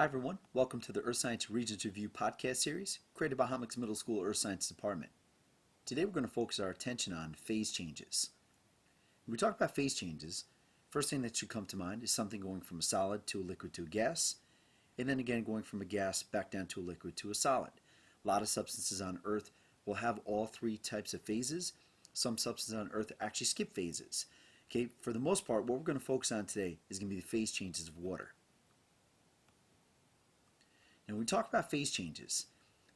Hi everyone, welcome to the Earth Science Regents Review podcast series created by Hommocks Middle School Earth Science Department. Today we're going to focus our attention on phase changes. When we talk about phase changes, first thing that should come to mind is something going from a solid to a liquid to a gas, and then again going from a gas back down to a liquid to a solid. A lot of substances on Earth will have all three types of phases. Some substances on Earth actually skip phases. Okay, for the most part, what we're going to focus on today is going to be the phase changes of water. Now, when we talk about phase changes,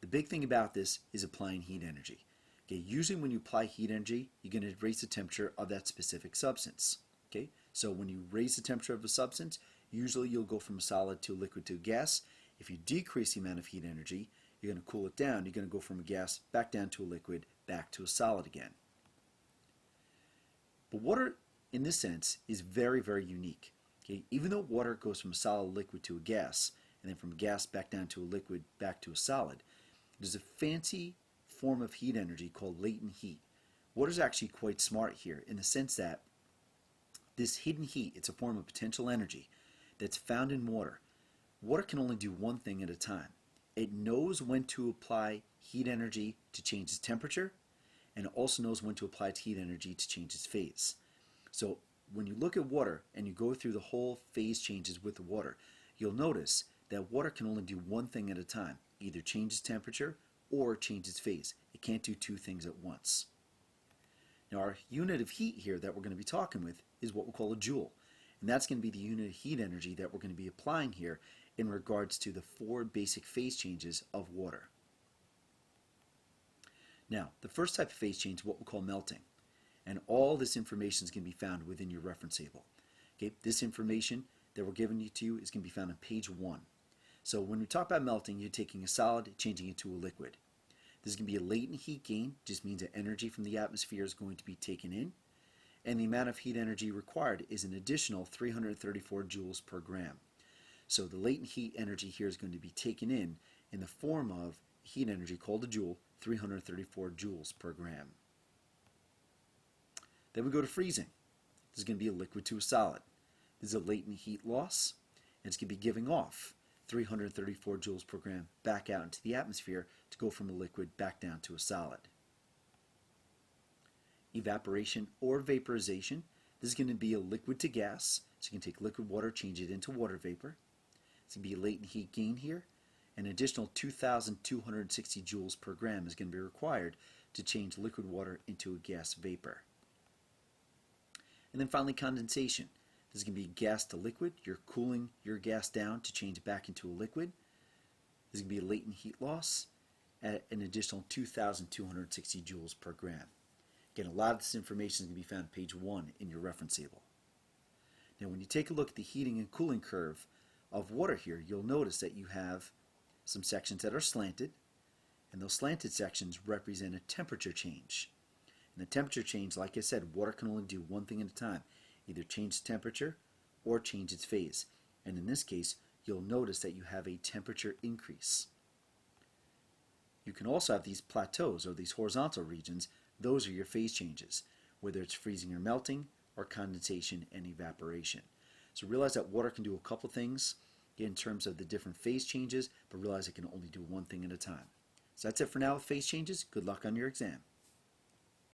the big thing about this is applying heat energy. Okay, usually when you apply heat energy, you're going to raise the temperature of that specific substance. Okay, so when you raise the temperature of a substance, usually you'll go from a solid to a liquid to a gas. If you decrease the amount of heat energy, you're going to cool it down. You're going to go from a gas back down to a liquid, back to a solid again. But water, in this sense, is very, very unique. Okay, even though water goes from a solid liquid to a gas, and then from a gas back down to a liquid, back to a solid, there's a fancy form of heat energy called latent heat. Water's actually quite smart here in the sense that this hidden heat, it's a form of potential energy that's found in water. Water can only do one thing at a time. It knows when to apply heat energy to change its temperature, and it also knows when to apply its heat energy to change its phase. So when you look at water and you go through the whole phase changes with the water, you'll notice that water can only do one thing at a time, either change its temperature or change its phase. It can't do two things at once. Now our unit of heat here that we're going to be talking with is what we call a joule, and that's going to be the unit of heat energy that we're going to be applying here in regards to the four basic phase changes of water. Now the first type of phase change is what we call melting, and all this information is going to be found within your reference table. Okay, this information that we're giving to you is going to be found on page 1. So when we talk about melting, you're taking a solid, changing it to a liquid. There's going to be a latent heat gain, just means that energy from the atmosphere is going to be taken in, and the amount of heat energy required is an additional 334 joules per gram. So the latent heat energy here is going to be taken in the form of heat energy called a joule, 334 joules per gram. Then we go to freezing. This is going to be a liquid to a solid. This is a latent heat loss, and it's going to be giving off 334 joules per gram back out into the atmosphere to go from a liquid back down to a solid. Evaporation or vaporization. This is going to be a liquid to gas. So you can take liquid water, change it into water vapor. It's going to be a latent heat gain here. An additional 2,260 joules per gram is going to be required to change liquid water into a gas vapor. And then finally, condensation. This is going to be gas to liquid. You're cooling your gas down to change it back into a liquid. This is going to be a latent heat loss at an additional 2,260 joules per gram. Again, a lot of this information is going to be found on page 1 in your reference table. Now, when you take a look at the heating and cooling curve of water here, you'll notice that you have some sections that are slanted, and those slanted sections represent a temperature change. And the temperature change, like I said, water can only do one thing at a time. Either change its temperature or change its phase. And in this case, you'll notice that you have a temperature increase. You can also have these plateaus or these horizontal regions. Those are your phase changes, whether it's freezing or melting or condensation and evaporation. So realize that water can do a couple things in terms of the different phase changes, but realize it can only do one thing at a time. So that's it for now with phase changes. Good luck on your exam.